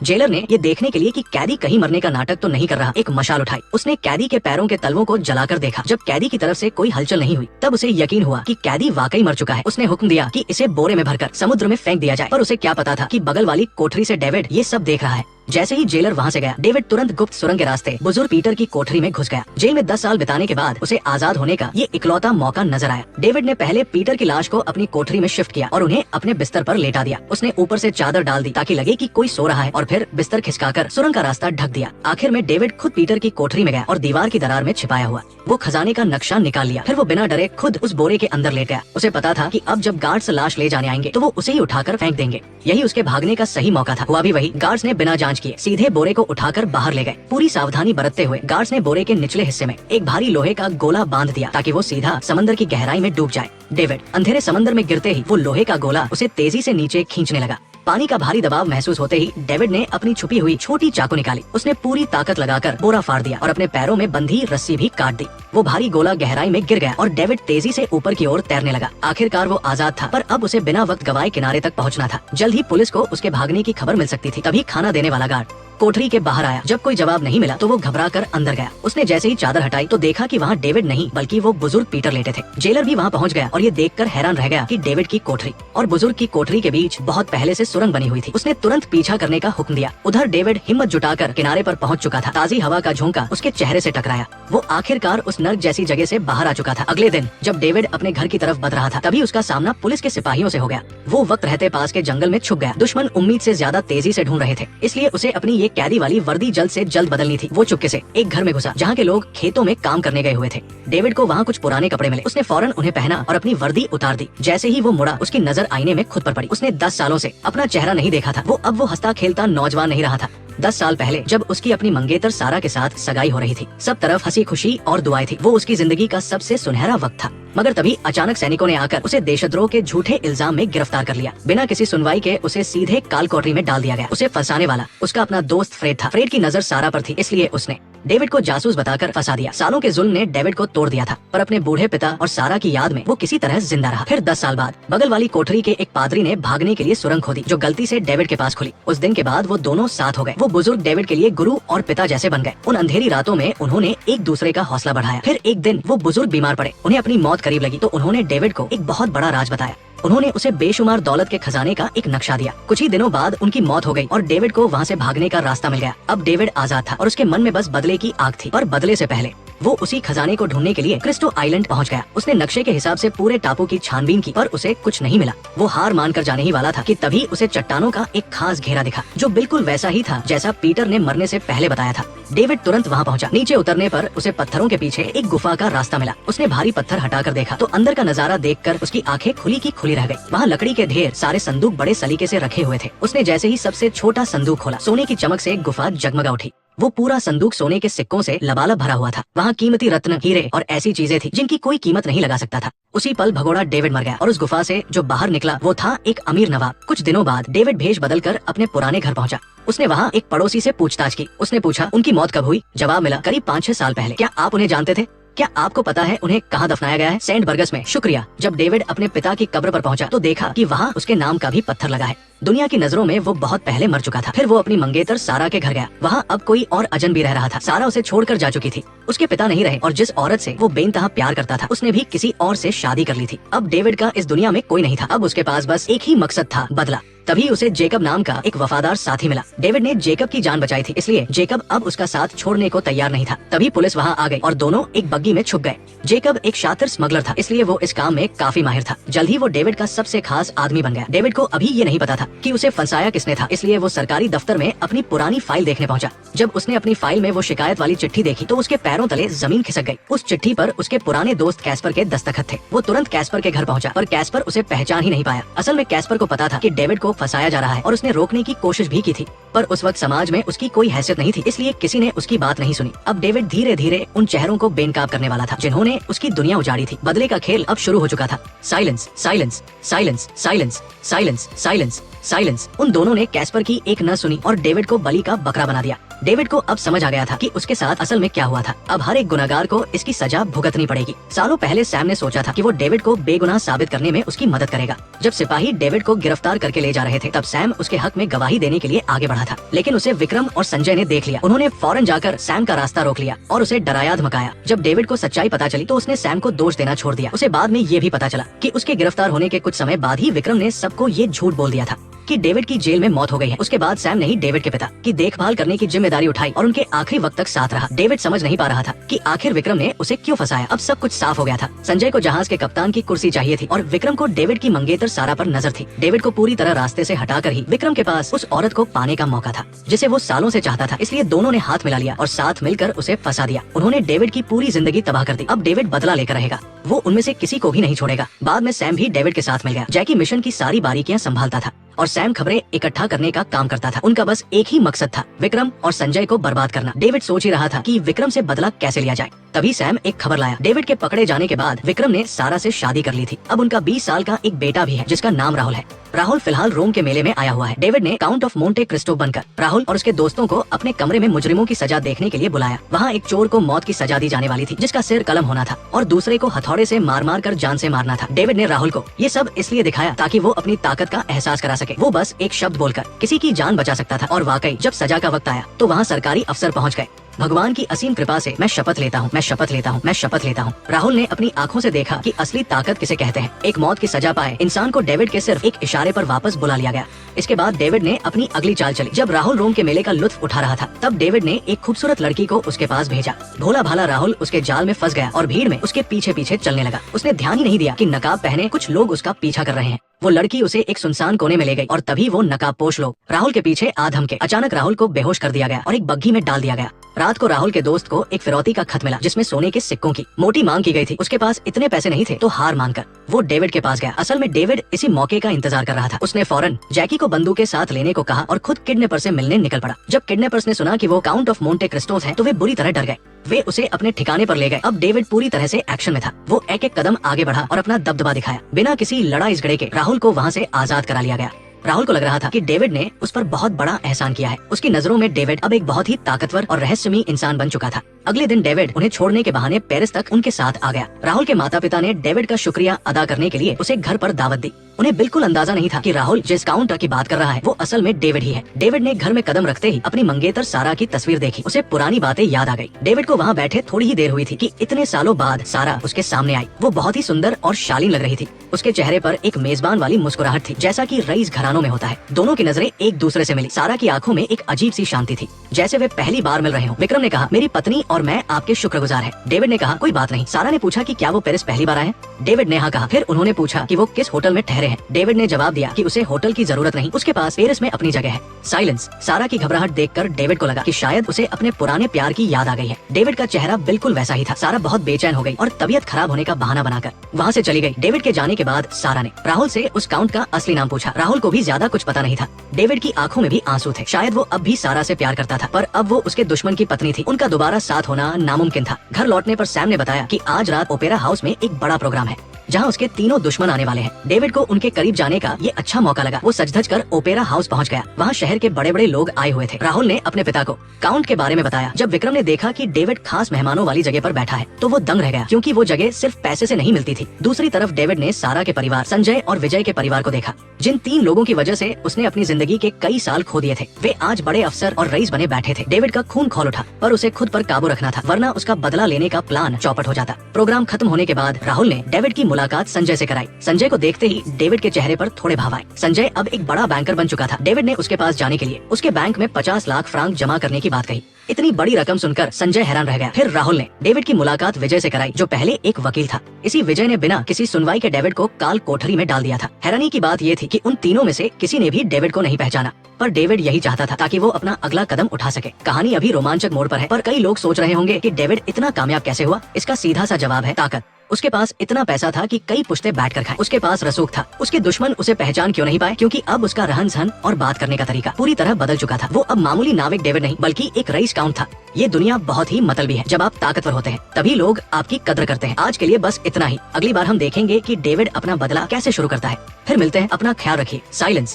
Jailer ने ये देखने के लिए कि कैदी कहीं मरने का नाटक तो नहीं कर रहा, एक मशाल उठाई। उसने कैदी के पैरों के तलवों को जलाकर देखा। जब कैदी की तरफ से कोई हलचल नहीं हुई तब उसे यकीन हुआ कि कैदी वाकई मर चुका है। उसने हुक्म दिया कि इसे बोरे में भरकर समुद्र में फेंक दिया जाए, पर उसे क्या पता था कि बगल वाली कोठरी से डेविड ये सब देख रहा है। जैसे ही जेलर वहाँ से गया, डेविड तुरंत गुप्त सुरंग के रास्ते बुजुर्ग पीटर की कोठरी में घुस गया। जेल में 10 साल बिताने के बाद उसे आजाद होने का ये इकलौता मौका नजर आया। डेविड ने पहले पीटर की लाश को अपनी कोठरी में शिफ्ट किया और उन्हें अपने बिस्तर पर लेटा दिया। उसने ऊपर से चादर डाल दी ताकि लगे कि कोई सो रहा है, और फिर बिस्तर खिसकाकर सुरंग का रास्ता ढक दिया। आखिर में डेविड खुद पीटर की कोठरी में गया और दीवार की दरार में छिपाया हुआ वो खजाने का नक्शा निकाल लिया। फिर वो बिना डरे खुद उस बोरे के अंदर लेट गया। उसे पता था कि अब जब गार्ड्स लाश ले जाने आएंगे तो वो उसे ही उठाकर फेंक देंगे। यही उसके भागने का सही मौका था। हुआ भी वही। गार्ड्स ने बिना जांच किए सीधे बोरे को उठाकर बाहर ले गए। पूरी सावधानी बरतते हुए गार्ड्स ने बोरे के निचले हिस्से में एक भारी लोहे का गोला बांध दिया ताकि वो सीधा समंदर की गहराई में डूब जाए। डेविड अंधेरे समंदर में गिरते ही वो लोहे का गोला उसे तेजी से नीचे खींचने लगा। पानी का भारी दबाव महसूस होते ही डेविड ने अपनी छुपी हुई छोटी चाकू निकाली। उसने पूरी ताकत लगाकर बोरा फाड़ दिया और अपने पैरों में बंधी रस्सी भी काट दी। वो भारी गोला गहराई में गिर गया और डेविड तेजी से ऊपर की ओर तैरने लगा। आखिरकार वो आजाद था, पर अब उसे बिना वक्त गवाए किनारे तक पहुंचना था। जल्द ही पुलिस को उसके भागने की खबर मिल सकती थी। तभी खाना देने वाला गार्ड कोठरी के बाहर आया। जब कोई जवाब नहीं मिला तो वो घबराकर अंदर गया। उसने जैसे ही चादर हटाई तो देखा कि वहाँ डेविड नहीं बल्कि वो बुजुर्ग पीटर लेटे थे। जेलर भी वहाँ पहुँच गया और ये देखकर हैरान रह गया कि डेविड की कोठरी और बुजुर्ग की कोठरी के बीच बहुत पहले से सुरंग बनी हुई थी। उसने तुरंत पीछा करने का हुक्म दिया। उधर डेविड हिम्मत जुटाकर किनारे पर पहुँच चुका था। ताजी हवा का झोंका उसके चेहरे से टकराया। वो आखिरकार उस नर्क जैसी जगह से बाहर आ चुका था। अगले दिन जब डेविड अपने घर की तरफ बढ़ रहा था तभी उसका सामना पुलिस के सिपाहियों से हो गया। वो वक्त रहते पास के जंगल में छुप गया। दुश्मन उम्मीद से ज्यादा तेजी से ढूंढ रहे थे, इसलिए उसे अपनी ये कैदी वाली वर्दी जल्द से जल्द बदलनी थी। वो चुपके से एक घर में घुसा जहाँ के लोग खेतों में काम करने गए हुए थे। डेविड को वहाँ कुछ पुराने कपड़े मिले। उसने फौरन उन्हें पहना और अपनी वर्दी उतार दी। जैसे ही वो मुड़ा उसकी नजर आईने में खुद पर पड़ी। उसने 10 सालों से अपना चेहरा नहीं देखा था। वो अब हंसता खेलता नौजवान नहीं रहा था। 10 साल पहले जब उसकी अपनी मंगेतर सारा के साथ सगाई हो रही थी, सब तरफ हंसी खुशी और दुआएं थी। वो उसकी जिंदगी का सबसे सुनहरा वक्त था। मगर तभी अचानक सैनिकों ने आकर उसे देशद्रोह के झूठे इल्जाम में गिरफ्तार कर लिया। बिना किसी सुनवाई के उसे सीधे काल कोठरी में डाल दिया गया। उसे फंसाने वाला उसका अपना दोस्त फ्रेड था। फ्रेड की नजर सारा पर थी, इसलिए उसने डेविड को जासूस बताकर फंसा दिया। सालों के जुल्म ने डेविड को तोड़ दिया था, पर अपने बूढ़े पिता और सारा की याद में वो किसी तरह जिंदा रहा। फिर 10 साल बाद बगल वाली कोठरी के एक पादरी ने भागने के लिए सुरंग खोदी जो गलती से डेविड के पास खुली। उस दिन के बाद वो दोनों साथ हो गए। वो बुजुर्ग डेविड के लिए गुरु और पिता जैसे बन गए। उन अंधेरी रातों में उन्होंने एक दूसरे का हौसला बढ़ाया। फिर एक दिन वो बुजुर्ग बीमार पड़े, उन्हें अपनी मौत करीब लगी तो उन्होंने डेविड को एक बहुत बड़ा राज बताया। उन्होंने उसे बेशुमार दौलत के खजाने का एक नक्शा दिया। कुछ ही दिनों बाद उनकी मौत हो गई और डेविड को वहाँ से भागने का रास्ता मिल गया। अब डेविड आजाद था और उसके मन में बस बदले की आग थी। पर बदले से पहले वो उसी खजाने को ढूंढने के लिए क्रिस्टो आइलैंड पहुंच गया। उसने नक्शे के हिसाब से पूरे टापू की छानबीन की, पर उसे कुछ नहीं मिला। वो हार मानकर जाने ही वाला था कि तभी उसे चट्टानों का एक खास घेरा दिखा जो बिल्कुल वैसा ही था जैसा पीटर ने मरने से पहले बताया था। डेविड तुरंत वहाँ पहुंचा। नीचे उतरने पर उसे पत्थरों के पीछे एक गुफा का रास्ता मिला। उसने भारी पत्थर हटाकर देखा तो अंदर का नजारा देखकर उसकी आंखें खुली की खुली रह गई। वहाँ लकड़ी के ढेर सारे संदूक बड़े सलीके से रखे हुए थे। उसने जैसे ही सबसे छोटा संदूक खोला, सोने की चमक से गुफा जगमगा उठी। वो पूरा संदूक सोने के सिक्कों से लबालब भरा हुआ था। वहाँ कीमती रत्न, हीरे और ऐसी चीजें थी जिनकी कोई कीमत नहीं लगा सकता था। उसी पल भगोड़ा डेविड मर गया और उस गुफा से जो बाहर निकला वो था एक अमीर नवाब। कुछ दिनों बाद डेविड भेष बदलकर अपने पुराने घर पहुंचा। उसने वहाँ एक पड़ोसी से पूछताछ की। उसने पूछा उनकी मौत कब हुई। जवाब मिला करीब 5-6 साल पहले। क्या आप उन्हें जानते थे? क्या आपको पता है उन्हें कहाँ दफनाया गया है? सेंट बर्गस में। शुक्रिया। जब डेविड अपने पिता की कब्र पर पहुंचा तो देखा कि वहाँ उसके नाम का भी पत्थर लगा है। दुनिया की नजरों में वो बहुत पहले मर चुका था। फिर वो अपनी मंगेतर सारा के घर गया। वहाँ अब कोई और अजनबी रह रहा था। सारा उसे छोड़कर जा चुकी थी। उसके पिता नहीं रहे और जिस औरत से वो बेइंतहा प्यार करता था उसने भी किसी और से शादी कर ली थी। अब डेविड का इस दुनिया में कोई नहीं था। अब उसके पास बस एक ही मकसद था, बदला। तभी उसे जेकब नाम का एक वफादार साथी मिला। डेविड ने जेकब की जान बचाई थी, इसलिए जेकब अब उसका साथ छोड़ने को तैयार नहीं था। तभी पुलिस वहाँ आ गई और दोनों एक बग्गी में छुप गए। जेकब एक शातिर स्मगलर था, इसलिए वो इस काम में काफी माहिर था। जल्द ही वो डेविड का सबसे खास आदमी बन गया। डेविड को अभी ये नहीं पता था कि उसे फंसाया किसने था, इसलिए वो सरकारी दफ्तर में अपनी पुरानी फाइल देखने पहुंचा। जब उसने अपनी फाइल में वो शिकायत वाली चिट्ठी देखी तो उसके पैरों तले जमीन खिसक गई। उस चिट्ठी पर उसके पुराने दोस्त कैस्पर के दस्तखत थे। वो तुरंत कैस्पर के घर पहुंचा, पर कैस्पर उसे पहचान ही नहीं पाया। असल में कैस्पर को पता था कि डेविड को फंसाया जा रहा है और उसने रोकने की कोशिश भी की थी, पर उस वक्त समाज में उसकी कोई हैसियत नहीं थी, इसलिए किसी ने उसकी बात नहीं सुनी। अब डेविड धीरे धीरे उन चेहरों को बेनकाब करने वाला था जिन्होंने उसकी दुनिया उजाड़ी थी। बदले का खेल अब शुरू हो चुका था। Silence, silence, silence, silence, silence, silence, silence. उन दोनों ने कैस्पर की एक न सुनी और डेविड को बलि का बकरा बना दिया। डेविड को अब समझ आ गया था कि उसके साथ असल में क्या हुआ था। अब हर एक गुनहगार को इसकी सजा भुगतनी पड़ेगी। सालों पहले सैम ने सोचा था कि वो डेविड को बेगुनाह साबित करने में उसकी मदद करेगा। जब सिपाही डेविड को गिरफ्तार करके ले जा रहे थे तब सैम उसके हक में गवाही देने के लिए आगे बढ़ा था, लेकिन उसे विक्रम और संजय ने देख लिया। उन्होंने फौरन जाकर सैम का रास्ता रोक लिया और उसे डराया धमकाया। जब डेविड को सच्चाई पता चली तो उसने सैम को दोष देना छोड़ दिया। उसे बाद में ये भी पता चला कि उसके गिरफ्तार होने के कुछ समय बाद ही विक्रम ने सबको ये झूठ बोल दिया था कि डेविड की जेल में मौत हो गई है। उसके बाद सैम ने ही डेविड के पिता की देखभाल करने की जिम्मेदारी उठाई और उनके आखिरी वक्त तक साथ रहा। डेविड समझ नहीं पा रहा था कि आखिर विक्रम ने उसे क्यों फंसाया। अब सब कुछ साफ हो गया था। संजय को जहाज के कप्तान की कुर्सी चाहिए थी और विक्रम को डेविड की मंगेतर सारा पर नजर थी। डेविड को पूरी तरह रास्ते से हटाकर ही विक्रम के पास उस औरत को पाने का मौका था जिसे वो सालों से चाहता था। इसलिए दोनों ने हाथ मिला लिया और साथ मिलकर उसे फंसा दिया। उन्होंने डेविड की पूरी जिंदगी तबाह कर दी। अब डेविड बदला लेकर रहेगा। वो उनमें से किसी को भी नहीं छोड़ेगा। बाद में सैम भी डेविड के साथ मिल गया। जैकी मिशन की सारी बारीकियां संभालता था और सैम खबरें इकट्ठा करने का काम करता था। उनका बस एक ही मकसद था, विक्रम और संजय को बर्बाद करना। डेविड सोच ही रहा था कि विक्रम से बदला कैसे लिया जाए। तभी सैम एक खबर लाया। डेविड के पकड़े जाने के बाद विक्रम ने सारा से शादी कर ली थी। अब उनका 20 साल का एक बेटा भी है जिसका नाम राहुल है। राहुल फिलहाल रोम के मेले में आया हुआ है। डेविड ने काउंट ऑफ मोंटे क्रिस्टो बनकर राहुल और उसके दोस्तों को अपने कमरे में मुजरिमों की सजा देखने के लिए बुलाया। वहाँ एक चोर को मौत की सजा दी जाने वाली थी जिसका सिर कलम होना था और दूसरे को हथौड़े से मार मार कर जान से मारना था। डेविड ने राहुल को ये सब इसलिए दिखाया ताकि वो अपनी ताकत का एहसास करा सके। वो बस एक शब्द बोलकर किसी की जान बचा सकता था और वाकई जब सजा का वक्त आया तो वहाँ सरकारी अफसर पहुँच गए। भगवान की असीम कृपा से मैं शपथ लेता हूँ, मैं शपथ लेता हूँ, मैं शपथ लेता हूँ। राहुल ने अपनी आंखों से देखा कि असली ताकत किसे कहते हैं। एक मौत की सजा पाए इंसान को डेविड के सिर्फ एक इशारे पर वापस बुला लिया गया। इसके बाद डेविड ने अपनी अगली चाल चली। जब राहुल रोम के मेले का लुत्फ उठा रहा था तब डेविड ने एक खूबसूरत लड़की को उसके पास भेजा। भोला भाला राहुल उसके जाल में फंस गया और भीड़ में उसके पीछे पीछे चलने लगा। उसने ध्यान ही नहीं दिया कि नकाब पहने कुछ लोग उसका पीछा कर रहे हैं। वो लड़की उसे एक सुनसान कोने में ले गई और तभी वो नकाबपोश लोग राहुल के पीछे आ धमके। अचानक राहुल को बेहोश कर दिया गया और एक बग्घी में डाल दिया गया। रात को राहुल के दोस्त को एक फिरौती का खत मिला जिसमें सोने के सिक्कों की मोटी मांग की गई थी। उसके पास इतने पैसे नहीं थे तो हार मानकर वो डेविड के पास गया। असल में डेविड इसी मौके का इंतजार कर रहा था। उसने फौरन जैकी को बंदूक के साथ लेने को कहा और खुद किडनैपर्स से मिलने निकल पड़ा। जब किडनैपर्स ने सुना कि वो काउंट ऑफ मोंटे क्रिस्टोस है तो वे बुरी तरह डर गए। वे उसे अपने ठिकाने पर ले गए। अब डेविड पूरी तरह से एक्शन में था। वो एक एक कदम आगे बढ़ा और अपना दबदबा दिखाया। बिना किसी लड़ाई झगड़े के राहुल को वहाँ से आजाद करा लिया गया। राहुल को लग रहा था कि डेविड ने उस पर बहुत बड़ा एहसान किया है। उसकी नजरों में डेविड अब एक बहुत ही ताकतवर और रहस्यमयी इंसान बन चुका था। अगले दिन डेविड उन्हें छोड़ने के बहाने पेरिस तक उनके साथ आ गया। राहुल के माता पिता ने डेविड का शुक्रिया अदा करने के लिए उसे घर पर दावत दी। उन्हें बिल्कुल अंदाजा नहीं था कि राहुल जिस काउंटर की बात कर रहा है वो असल में डेविड ही है। डेविड ने घर में कदम रखते ही अपनी मंगेतर सारा की तस्वीर देखी। उसे पुरानी बातें याद आ गई। डेविड को वहाँ बैठे थोड़ी ही देर हुई थी कि इतने सालों बाद सारा उसके सामने आई। वो बहुत ही सुंदर और शालीन लग रही थी। उसके चेहरे पर एक मेजबान वाली मुस्कुराहट थी जैसा कि रईस घरानों में होता है। दोनों की नजरें एक दूसरे से मिली। सारा की आंखों में एक अजीब सी शांति थी जैसे वे पहली बार मिल रहे हों। विक्रम ने कहा, मेरी पत्नी और मैं आपके शुक्रगुजार हैं। डेविड ने कहा, कोई बात नहीं। सारा ने पूछा कि क्या वो पेरिस पहली बार आए हैं? डेविड ने हाँ कहा। फिर उन्होंने पूछा कि वो किस होटल में ठहरे हैं। डेविड ने जवाब दिया कि उसे होटल की जरूरत नहीं, उसके पास पेरिस में अपनी जगह है। साइलेंस। सारा की घबराहट देखकर डेविड को लगा कि शायद उसे अपने पुराने प्यार की याद आ गई है। डेविड का चेहरा बिल्कुल वैसा ही था। सारा बहुत बेचैन हो गई और तबीयत खराब होने का बहाना बनाकर वहाँ से चली गई। डेविड के जाने के बाद सारा ने राहुल से उस काउंट का असली नाम पूछा। राहुल को भी ज्यादा कुछ पता नहीं था। डेविड की आंखों में भी आंसू थे। शायद वो अब भी सारा से प्यार करता था पर अब वो उसके दुश्मन की पत्नी थी। उनका दोबारा साथ होना नामुमकिन था। घर लौटने पर सैम ने बताया कि आज रात ओपेरा हाउस में एक बड़ा प्रोग्राम है जहां उसके तीनों दुश्मन आने वाले हैं। डेविड को उनके करीब जाने का ये अच्छा मौका लगा। वो सज धज कर ओपेरा हाउस पहुंच गया। वहां शहर के बड़े बड़े लोग आए हुए थे। राहुल ने अपने पिता को काउंट के बारे में बताया। जब विक्रम ने देखा कि डेविड खास मेहमानों वाली जगह पर बैठा है तो वो दंग रह गया क्योंकि वो जगह सिर्फ पैसे से नहीं मिलती थी। दूसरी तरफ डेविड ने सारा के परिवार, संजय और विजय के परिवार को देखा जिन 3 लोगों की वजह से उसने अपनी जिंदगी के कई साल खो दिए थे। वे आज बड़े अफसर और रईस बने बैठे थे। डेविड का खून खौल उठा पर उसे खुद पर काबू रखना था वरना उसका बदला लेने का प्लान चौपट हो जाता। प्रोग्राम खत्म होने के बाद राहुल ने डेविड की मुलाकात संजय से कराई। संजय को देखते ही डेविड के चेहरे पर थोड़े भाव आए। संजय अब एक बड़ा बैंकर बन चुका था। डेविड ने उसके पास जाने के लिए उसके बैंक में 50 लाख फ्रांक जमा करने की बात कही। इतनी बड़ी रकम सुनकर संजय हैरान रह गया। फिर राहुल ने डेविड की मुलाकात विजय से कराई जो पहले एक वकील था। इसी विजय ने बिना किसी सुनवाई के डेविड को काल कोठरी में डाल दिया था। हैरानी की बात ये थी कि उन तीनों में से किसी ने भी डेविड को नहीं पहचाना पर डेविड यही चाहता था ताकि वो अपना अगला कदम उठा सके। कहानी अभी रोमांचक मोड़ पर है पर कई लोग सोच रहे होंगे कि डेविड इतना कामयाब कैसे हुआ। इसका सीधा सा जवाब है ताकत। उसके पास इतना पैसा था कि कई पुश्ते बैठ कर खाएं। उसके पास रसूख था। उसके दुश्मन उसे पहचान क्यों नहीं पाए? क्योंकि अब उसका रहन सहन और बात करने का तरीका पूरी तरह बदल चुका था। वो अब मामूली नाविक डेविड नहीं बल्कि एक रईस काउंट था। ये दुनिया बहुत ही मतलबी है। जब आप ताकतवर होते हैं तभी लोग आपकी कद्र करते हैं। आज के लिए बस इतना ही। अगली बार हम देखेंगे कि डेविड अपना बदला कैसे शुरू करता है। फिर मिलते हैं। अपना ख्याल रखिए। साइलेंस।